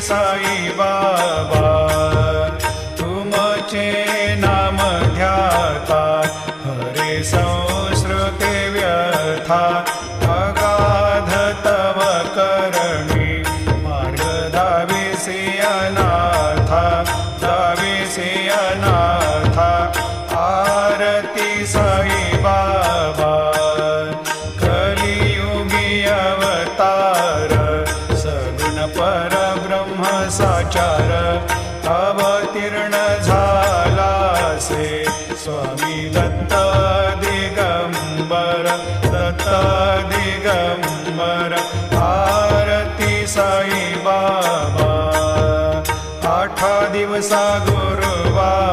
साई बाबा तुमचे नाम ध्याता हरे संस्कृते व्यथा अगाध तव करणी मार्ग दाविसी अनाथा दाविसी अनाथा आरती साई बाबा कलियुगी अवतार सगुण परब्रह्म साचार अवतीर्ण झालासे स्वामी दत्त दिगंबर दत्त दिगंबर आरती साई बाबा आठा दिवसा गुरुवार